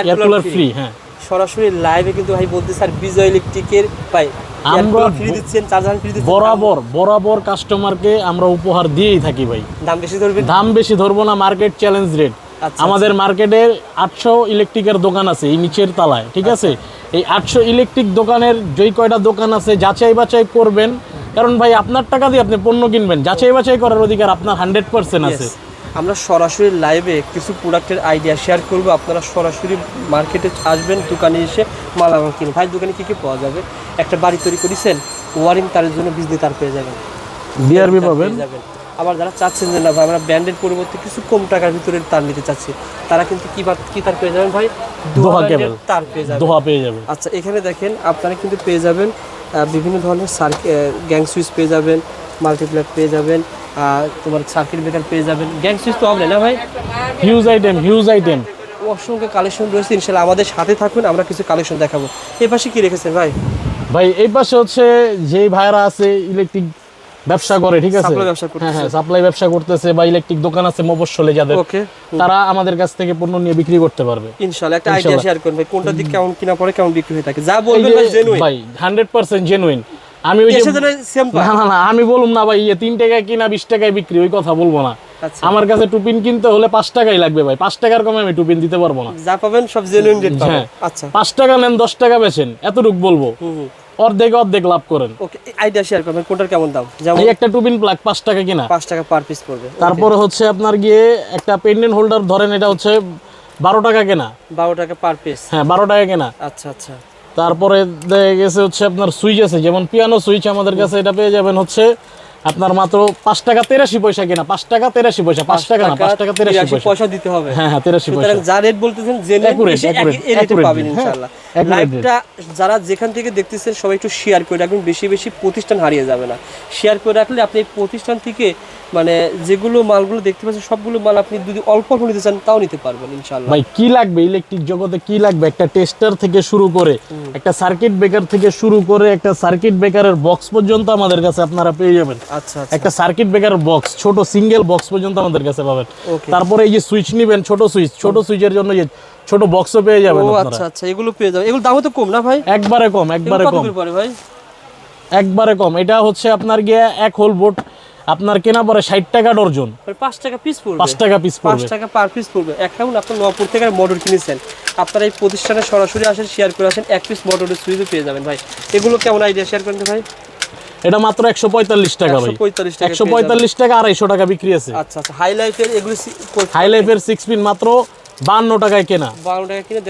Air cooler free. হ্যাঁ, সরাসরি লাইভে কিন্তু ভাই বলতে স্যার বিজয় ইলেকট্রিকের ভাই আমরা ফ্রি দিচ্ছেন, চার্জার ফ্রি দিচ্ছেন, বরাবর কাস্টমারকে আমরা উপহার দিয়েই থাকি ভাই। দাম বেশি ধরবেন? দাম বেশি ধরবো না, মার্কেট চ্যালেঞ্জ রেট। আমাদের মার্কেটে 800 ইলেকট্রিকের দোকান আছে এই নিচের তলায়, ঠিক আছে? এই 800 ইলেকট্রিক দোকানের যেই কয়টা দোকান আছে যাচাই বাছাই করবেন, কারণ ভাই আপনার টাকা দিয়ে আপনি পণ্য কিনবেন, যাচাই বাছাই করার অধিকার আপনার 100% আছে। আমরা সরাসরি লাইভে কিছু প্রোডাক্টের আইডিয়া শেয়ার করব, আপনারা সরাসরি মার্কেটে আসবেন, দোকানে এসে মালামাল কিনবেন। ভাই দোকানে কী কী পাওয়া যাবে? একটা বাড়ি তৈরি করেছেন, ওয়ারিং তারের জন্য বিজলি তার পেয়ে যাবেন, বিআরবি পাবেন। আবার যারা চাচ্ছেন যে না ভাই আমরা ব্র্যান্ডের পরিবর্তে কিছু কম টাকার ভিতরে তার নিতে চাচ্ছি, তারা কিন্তু কি তার পেয়ে যাবেন ভাই? দোহা কেবল তার পেয়ে যাবেন, দোহা পেয়ে যাবেন। আচ্ছা, এখানে দেখেন আপনারা কিন্তু পেয়ে যাবেন বিভিন্ন ধরনের গ্যাং সুইচ পেয়ে যাবেন, মাল্টিপ্লাগ পেয়ে যাবেন, তোমার সার্কিট ব্রেকার পেয়ে যাবেন। গ্যাং সুইচ তো হবে না ভাই? হিউজ আইটেম অসংখ্য কালেকশন রয়েছে, ইনশাআল্লাহ আমাদের সাথে থাকুন, আমরা কিছু কালেকশন দেখাবো। এই পাশে কি রেখেছেন ভাই? ভাই এই পাশে হচ্ছে যেই ভাইরা আছে ইলেকট্রিক ব্যবসা করে, ঠিক আছে? হ্যাঁ, সাপ্লাই ব্যবসা করতেছে বা ইলেকট্রিক দোকান আছে মফস্বলে যাদের, তারা আমাদের কাছ থেকে পণ্য নিয়ে বিক্রি করতে পারবে ইনশাআল্লাহ। একটা আইডিয়া শেয়ার করুন ভাই, কোনটা দিক কেমন কিনা পরে কেমন বিক্রি হয়ে থাকে, যা বলবেন ভাই জেনুইন ভাই, 100% জেনুইন। আমি ওই যে না আমি বলুম না ভাই 3 টাকায় কিনা 20 টাকায় বিক্রি, ওই কথা বলবো না। আমার কাছে টুপিন কিনতে হলে 5 টাকাই লাগবে ভাই, 5 টাকার কমে আমি টুপিন দিতে পারবো না। যা পাবেন সব জেনুইন রেট পাবেন। আচ্ছা, 5 টাকা নেন 10 টাকা বেচেন, এতটুক বলবো, অর্ধেক লাভ করেন। ওকে, আইডিয়া শেয়ার করবেন কোনটার কেমন দাম? যেমন এই একটা টুপিন প্লাগ 5 টাকা কিনা, 5 টাকা পার পিস পড়বে। তারপরে হচ্ছে আপনার গিয়ে একটা পেন্ডেন্ট হোল্ডার ধরেন, এটা হচ্ছে 12 টাকা কেনা, 12 টাকা পার পিস। হ্যাঁ, 12 টাকা কেনা। আচ্ছা। তারপরে দেখা গেছে হচ্ছে আপনার সুইচ আছে, যেমন পিয়ানো সুইচ আমাদের কাছে, এটা পেয়ে যাবেন হচ্ছে আপনার মাত্র 5 টাকা 83 পয়সা কিনা, 5 টাকা 83 পয়সা, 5 টাকা না, 5 টাকা 83 পয়সা দিতে হবে। হ্যাঁ 83 পয়সা। যা রেট বলতেছেন এই রেটে পাবেন ইনশাআল্লাহ। লাইভটা যারা যেখান থেকে দেখতেছেন সবাই একটু শেয়ার করে রাখবেন, বেশি প্রতিষ্ঠান হারিয়ে যাবে না। শেয়ার করে রাখলে আপনি এই প্রতিষ্ঠান থেকে মানে যেগুলো মালগুলো দেখতে পাচ্ছেন সবগুলো মাল আপনি যদি অল্প নিতে চান তাও নিতে পারবেন ইনশাআল্লাহ। ভাই কি লাগবে ইলেকট্রিক জগতে, কি লাগবে? একটা টেস্টার থেকে শুরু করে, একটা সার্কিট ব্রেকার থেকে শুরু করে, একটা সার্কিট ব্রেকারের বক্স পর্যন্ত আমাদের কাছে আপনারা পেয়ে যাবেন। আচ্ছা, একটা সার্কিট ব্রেকার বক্স, ছোট সিঙ্গেল বক্স পর্যন্ত আমাদের কাছে পাবেন। তারপরে এই যে সুইচ নিবেন, ছোট সুইচের জন্য যে ছোট বক্সও পেয়ে যাবেন আপনারা। আচ্ছা, এগুলো পেয়ে যাবেন। এগুলো দামও তো কম না ভাই? একবারে কম ভাই, একবারে কম। এটা হচ্ছে আপনার গিয়ে 1 হোল বোর্ড আপনার কেনা পরে 60 টাকা ডর্জন, 5 টাকা পিস পড়বে, 5 টাকা পিস পড়বে, 5 টাকা পার পিস পড়বে। এখন আপনি নপুর থেকে মোটর কিনেছেন, আপনারা এই প্রতিষ্ঠানে সরাসরি আসেন, শেয়ার করে আসেন, 1 পিস মোটরের সুইচও পেয়ে যাবেন ভাই। এগুলো কেমন আইডিয়া শেয়ার করেন ভাই? এটা মাত্র 145 টাকা ভাই, 145 টাকা, 250 টাকা বিক্রি আছে। আচ্ছা, হাই লাইফের এগুলো হাই লাইফের 6 পিন মাত্র 52 টাকায় কেনা, 52 টাকা কিনে